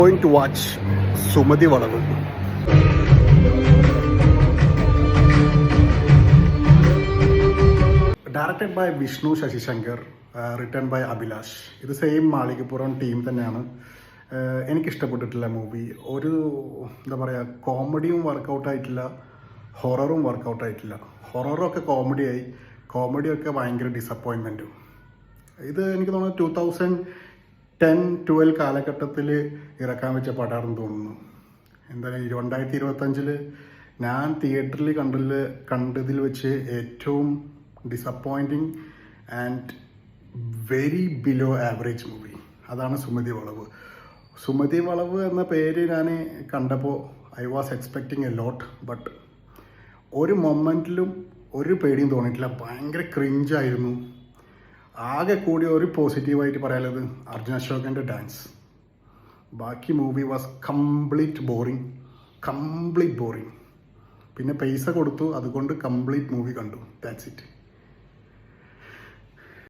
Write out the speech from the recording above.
Going to watch Sumati Valavu. Directed by Vishnu Shashishankar, written by Abhilash. ഇത് same Malikappuram team തന്നെയാണ്. എനിക്കിഷ്ടപ്പെട്ടിട്ടുള്ള movie ഒരു എന്താ പറയുക, കോമഡിയും വർക്കൗട്ടായിട്ടില്ല, ഹൊററും വർക്കൗട്ടായിട്ടില്ല. ഹൊററൊക്കെ കോമഡിയായി, കോമഡിയൊക്കെ ഭയങ്കര ഡിസപ്പോയിൻമെൻറ്റും. ഇത് എനിക്ക് തോന്നുന്നു 2010-12 കാലഘട്ടത്തിൽ ഇറക്കാൻ വെച്ച പടമാണെന്ന് തോന്നുന്നു. എന്തായാലും 2025 ഞാൻ തിയേറ്ററിൽ കണ്ടതിൽ വെച്ച് ഏറ്റവും disappointing and very below average movie അതാണ് സുമതി വളവ്. സുമതി വളവ് എന്ന പേര് ഞാൻ കണ്ടപ്പോൾ I was expecting a lot, but ഒരു മൊമെൻറ്റിലും ഒരു പേടിയും തോന്നിയിട്ടില്ല. ഭയങ്കര ക്രിഞ്ചായിരുന്നു. ആകെ കൂടി ഒരു പോസിറ്റീവായിട്ട് പറയാനുള്ളത് അർജുൻ അശോകൻ്റെ ഡാൻസ്. ബാക്കി മൂവി വാസ് കംപ്ലീറ്റ് ബോറിങ്. പിന്നെ പൈസ കൊടുത്തു, അതുകൊണ്ട് കംപ്ലീറ്റ് മൂവി കണ്ടു. That's it.